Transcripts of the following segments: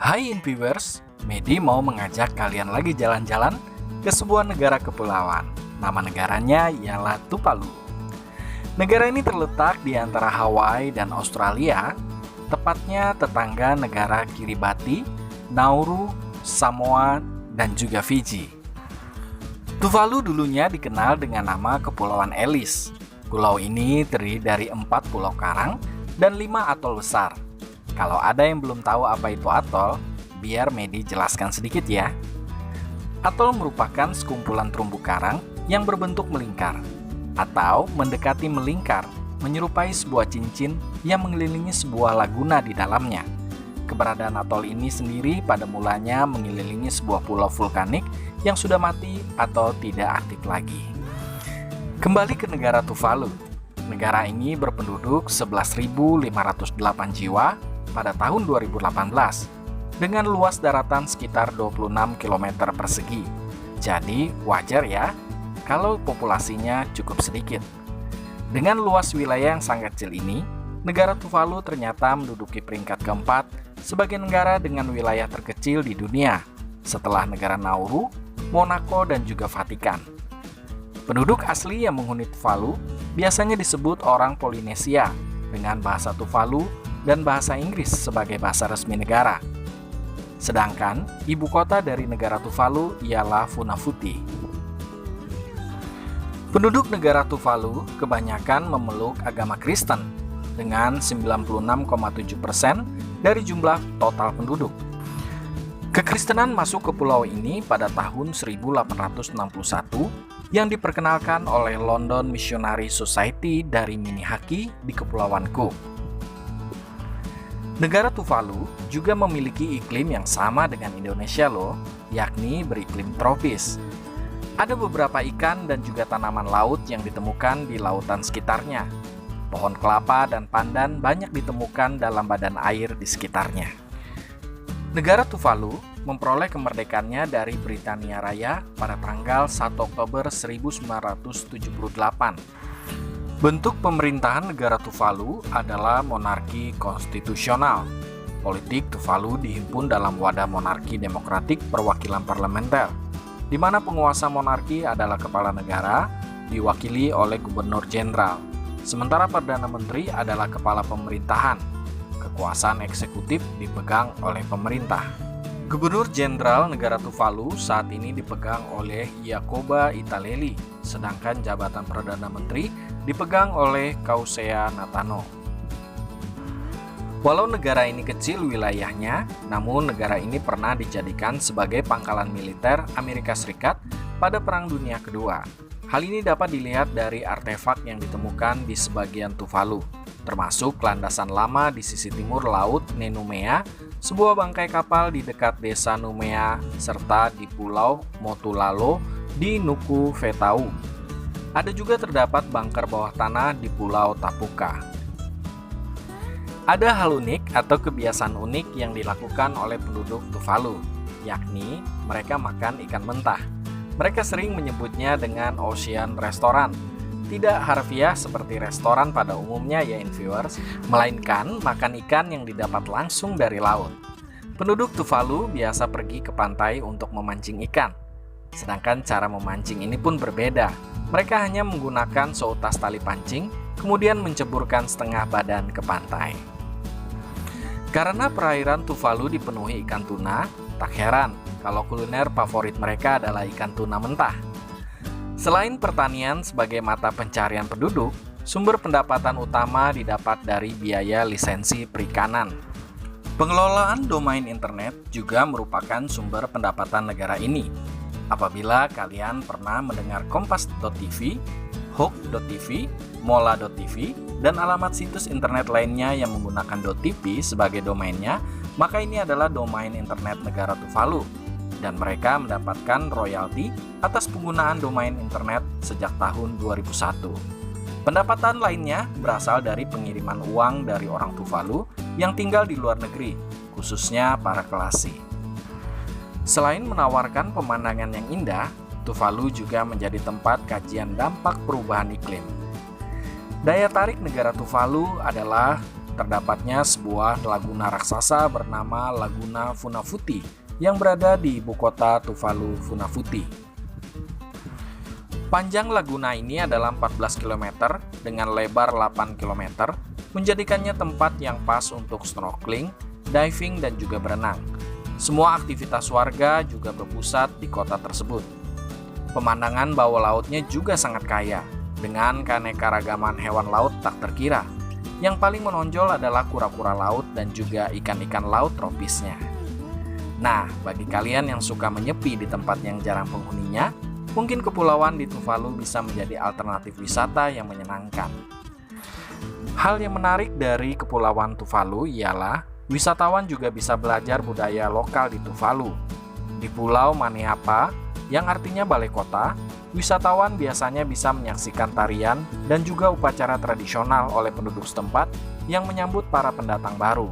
Hai Inviewers, Medi mau mengajak kalian lagi jalan-jalan ke sebuah negara kepulauan. Nama negaranya ialah Tuvalu. Negara ini terletak di antara Hawaii dan Australia, tepatnya tetangga negara Kiribati, Nauru, Samoa, dan juga Fiji. Tuvalu dulunya dikenal dengan nama Kepulauan Ellis. Pulau ini terdiri dari 4 pulau karang dan 5 atol besar. Kalau ada yang belum tahu apa itu atol, biar Medi jelaskan sedikit ya. Atol merupakan sekumpulan terumbu karang yang berbentuk melingkar atau mendekati melingkar, menyerupai sebuah cincin yang mengelilingi sebuah laguna di dalamnya. Keberadaan atol ini sendiri pada mulanya mengelilingi sebuah pulau vulkanik yang sudah mati atau tidak aktif lagi. Kembali ke negara Tuvalu. Negara ini berpenduduk 11.508 jiwa pada tahun 2018 dengan luas daratan sekitar 26 km persegi. Jadi wajar ya kalau populasinya cukup sedikit. Dengan luas wilayah yang sangat kecil ini, negara Tuvalu ternyata menduduki peringkat keempat sebagai negara dengan wilayah terkecil di dunia setelah negara Nauru, Monaco, dan juga Vatikan. Penduduk asli yang menghuni Tuvalu biasanya disebut orang Polinesia dengan bahasa Tuvalu dan bahasa Inggris sebagai bahasa resmi negara. Sedangkan ibu kota dari negara Tuvalu ialah Funafuti. Penduduk negara Tuvalu kebanyakan memeluk agama Kristen dengan 96,7% dari jumlah total penduduk. Kekristenan masuk ke pulau ini pada tahun 1861 yang diperkenalkan oleh London Missionary Society dari Minihaki di Kepulauan Cook. Negara Tuvalu juga memiliki iklim yang sama dengan Indonesia loh, yakni beriklim tropis. Ada beberapa ikan dan juga tanaman laut yang ditemukan di lautan sekitarnya. Pohon kelapa dan pandan banyak ditemukan dalam badan air di sekitarnya. Negara Tuvalu memperoleh kemerdekaannya dari Britania Raya pada tanggal 1 Oktober 1978. Bentuk pemerintahan negara Tuvalu adalah monarki konstitusional. Politik Tuvalu dihimpun dalam wadah monarki demokratik perwakilan parlementer, di mana penguasa monarki adalah kepala negara, diwakili oleh gubernur jenderal. Sementara Perdana Menteri adalah kepala pemerintahan. Kekuasaan eksekutif dipegang oleh pemerintah. Gubernur Jenderal negara Tuvalu saat ini dipegang oleh Jacoba Italelli, sedangkan jabatan Perdana Menteri dipegang oleh Kausea Natano. Walau negara ini kecil wilayahnya, namun negara ini pernah dijadikan sebagai pangkalan militer Amerika Serikat pada Perang Dunia Kedua. Hal ini dapat dilihat dari artefak yang ditemukan di sebagian Tuvalu, termasuk landasan lama di sisi timur Laut Nenumea, sebuah bangkai kapal di dekat desa Numea, serta di Pulau Motulalo di Nuku Vetau. Ada juga terdapat bunker bawah tanah di Pulau Tapuka. Ada hal unik atau kebiasaan unik yang dilakukan oleh penduduk Tuvalu, yakni mereka makan ikan mentah. Mereka sering menyebutnya dengan ocean restaurant. Tidak harfiah seperti restoran pada umumnya ya Inviewers, melainkan makan ikan yang didapat langsung dari laut. Penduduk Tuvalu biasa pergi ke pantai untuk memancing ikan. Sedangkan cara memancing ini pun berbeda. Mereka hanya menggunakan seutas tali pancing, kemudian menceburkan setengah badan ke pantai. Karena perairan Tuvalu dipenuhi ikan tuna, tak heran kalau kuliner favorit mereka adalah ikan tuna mentah. Selain pertanian sebagai mata pencarian penduduk, sumber pendapatan utama didapat dari biaya lisensi perikanan. Pengelolaan domain internet juga merupakan sumber pendapatan negara ini. Apabila kalian pernah mendengar kompas.tv, hook.tv, mola.tv, dan alamat situs internet lainnya yang menggunakan .tv sebagai domainnya, maka ini adalah domain internet negara Tuvalu. Dan mereka mendapatkan royalti atas penggunaan domain internet sejak tahun 2001. Pendapatan lainnya berasal dari pengiriman uang dari orang Tuvalu yang tinggal di luar negeri, khususnya para kelasi. Selain menawarkan pemandangan yang indah, Tuvalu juga menjadi tempat kajian dampak perubahan iklim. Daya tarik negara Tuvalu adalah terdapatnya sebuah laguna raksasa bernama Laguna Funafuti yang berada di ibu kota Tuvalu, Funafuti. Panjang laguna ini adalah 14 km dengan lebar 8 km, menjadikannya tempat yang pas untuk snorkeling, diving, dan juga berenang. Semua aktivitas warga juga berpusat di kota tersebut. Pemandangan bawah lautnya juga sangat kaya, dengan keanekaragaman hewan laut tak terkira. Yang paling menonjol adalah kura-kura laut dan juga ikan-ikan laut tropisnya. Nah, bagi kalian yang suka menyepi di tempat yang jarang penghuninya, mungkin kepulauan di Tuvalu bisa menjadi alternatif wisata yang menyenangkan. Hal yang menarik dari Kepulauan Tuvalu ialah wisatawan juga bisa belajar budaya lokal di Tuvalu. Di Pulau Maniapa, yang artinya balai kota, wisatawan biasanya bisa menyaksikan tarian dan juga upacara tradisional oleh penduduk setempat yang menyambut para pendatang baru.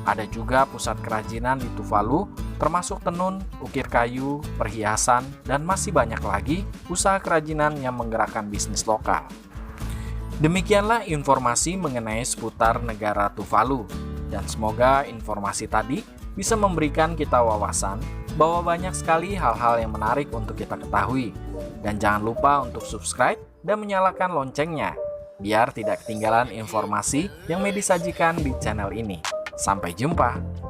Ada juga pusat kerajinan di Tuvalu, termasuk tenun, ukir kayu, perhiasan, dan masih banyak lagi usaha kerajinan yang menggerakkan bisnis lokal. Demikianlah informasi mengenai seputar negara Tuvalu, dan semoga informasi tadi bisa memberikan kita wawasan bahwa banyak sekali hal-hal yang menarik untuk kita ketahui. Dan jangan lupa untuk subscribe dan menyalakan loncengnya, biar tidak ketinggalan informasi yang Medi sajikan di channel ini. Sampai jumpa!